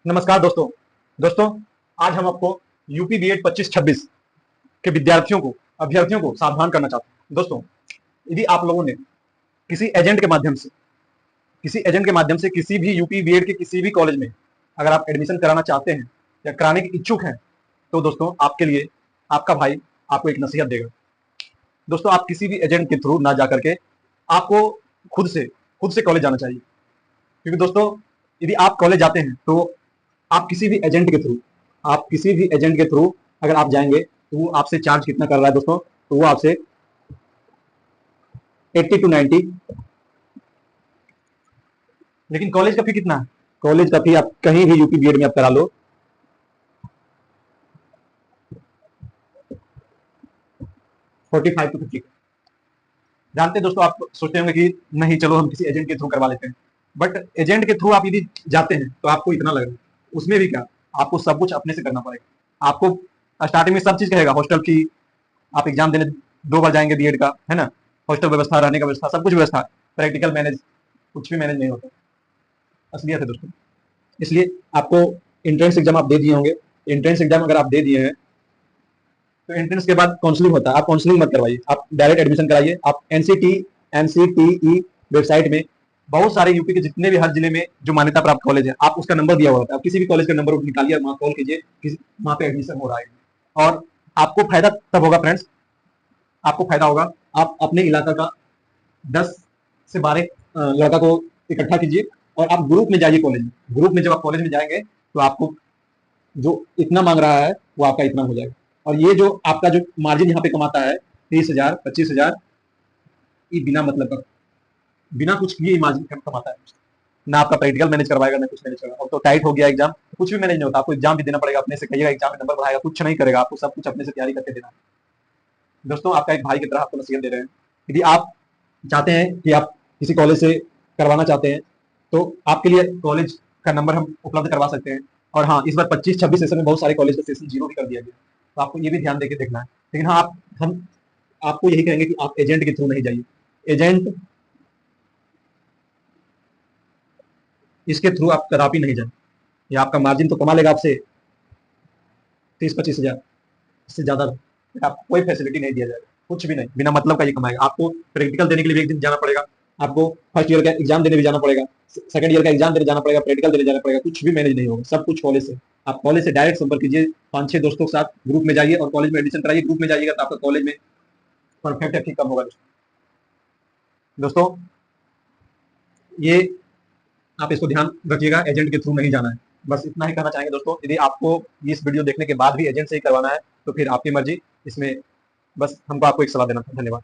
नमस्कार दोस्तों। दोस्तों, आज हम आपको यूपी बीएड 25-26 के विद्यार्थियों को, अभ्यर्थियों को सावधान करना चाहते हैं। दोस्तों, यदि आप लोगों ने किसी एजेंट के माध्यम से किसी भी यूपी बीएड के किसी भी कॉलेज में अगर आप एडमिशन कराना चाहते हैं या कराने के इच्छुक हैं, तो दोस्तों आपके लिए आपका भाई आपको एक नसीहत देगा। दोस्तों, आप किसी भी एजेंट के थ्रू ना जा करके आपको खुद से कॉलेज जाना चाहिए। क्योंकि दोस्तों, यदि आप कॉलेज जाते हैं तो आप किसी भी एजेंट के थ्रू अगर आप जाएंगे तो वो आपसे चार्ज कितना कर रहा है दोस्तों, तो वो आपसे 80 to 90। लेकिन कॉलेज का फी कितना है? कॉलेज का फी आप कहीं भी यूपी बीएड में आप करा लो, 45 to 50। जानते हैं दोस्तों, आप सोचते होंगे कि नहीं, चलो हम किसी एजेंट के थ्रू करवा लेते हैं। बट एजेंट के थ्रू आप यदि जाते हैं तो आपको इतना लग रहा है, उसमें भी क्या, आपको सब कुछ अपने से करना पड़ेगा। आपको स्टार्टिंग में सब चीज कहेगा, हॉस्टल की, आप एग्जाम देने 2 बार जाएंगे बीएड का, है ना, हॉस्टल व्यवस्था, रहने का व्यवस्था, सब कुछ व्यवस्था, प्रैक्टिकल मैनेज, कुछ भी मैनेज नहीं होता। असलियत है दोस्तों। इसलिए आपको एंट्रेंस एग्जाम आप दे दिए होंगे। एंट्रेंस एग्जाम अगर आप दे दिए हैं तो एंट्रेंस के बाद काउंसलिंग होता है। आप काउंसलिंग मत करवाइए, आप डायरेक्ट एडमिशन कराइए। आप एनसीटीई वेबसाइट में बहुत सारे यूपी के जितने भी हर जिले में जो मान्यता प्राप्त कॉलेज है, आप उसका नंबर दिया हुआ होता है। आप किसी भी कॉलेज का नंबर निकालिए, वहां कॉल कीजिए, वहां पे एडमिशन हो रहा है। और आपको फायदा तब होगा फ्रेंड्स, आपको फायदा होगा, आप अपने इलाका का 10 से 12 लड़का को इकट्ठा कीजिए और आप ग्रुप में जाइए कॉलेज में। ग्रुप में जब आप कॉलेज में जाएंगे तो आपको जो इतना मांग रहा है वो आपका इतना हो जाएगा। और ये जो आपका जो मार्जिन यहाँ पे कमाता है 30,000 25,000, ये बिना मतलब का, बिना कुछ किए मार्जिन कमाता है। ना आपका प्रैक्टिकल मैनेज करवाएगा, ना कुछ मैनेज करवाएगा। अब तो टाइट हो गया एग्जाम, कुछ भी मैनेज नहीं होता। आपको एग्जाम भी देना पड़ेगा अपने से, कहिएगा एग्जाम में नंबर बढ़ाएगा, कुछ नहीं करेगा। आपको सब कुछ अपने से तैयारी करके देना है। दोस्तों, आपका एक भाई की तरह आपको नसीहत दे रहे हैं। यदि आप चाहते हैं कि आप किसी कॉलेज से करवाना चाहते हैं तो आपके लिए कॉलेज का नंबर हम उपलब्ध करवा सकते हैं। और हाँ, इस बार 25-26 सेशन में बहुत सारे कॉलेज का सेशन 0 भी कर दिया गया, तो आपको ये भी ध्यान देके देखना है। लेकिन हाँ, हम आपको यही कहेंगे कि आप एजेंट के थ्रू नहीं जाइए। एजेंट इसके थ्रू आप कदापि नहीं जाए। ये आपका मार्जिन तो कमा लेगा आपसे 30-25,000, इससे ज्यादा आपको कोई फैसिलिटी नहीं दिया जाएगा, कुछ भी नहीं, बिना मतलब का ये कमाएगा। आपको प्रैक्टिकल देने के लिए भी एक दिन जाना पड़ेगा, आपको फर्स्ट ईयर का एग्जाम देने भी जाना पड़ेगा, सेकंड ईयर का एग्जाम देने जाना पड़ेगा, प्रैक्टिकल देने जाना पड़ेगा। कुछ भी मैनेज नहीं होगा, सब कुछ कॉलेज से। आप कॉलेज से डायरेक्ट संपर्क कीजिए, 5-6 दोस्तों के साथ ग्रुप में जाइए और कॉलेज में एडमिशन कराइए। ग्रुप में जाइएगा तो आपका कॉलेज में परफेक्ट है, ठीक कम होगा। दोस्तों, ये आप इसको ध्यान रखिएगा, एजेंट के थ्रू नहीं जाना है। बस इतना ही कहना चाहेंगे दोस्तों। यदि आपको इस वीडियो देखने के बाद भी एजेंट से ही करवाना है तो फिर आपकी मर्जी। इसमें बस हमको आपको एक सलाह देना था। धन्यवाद।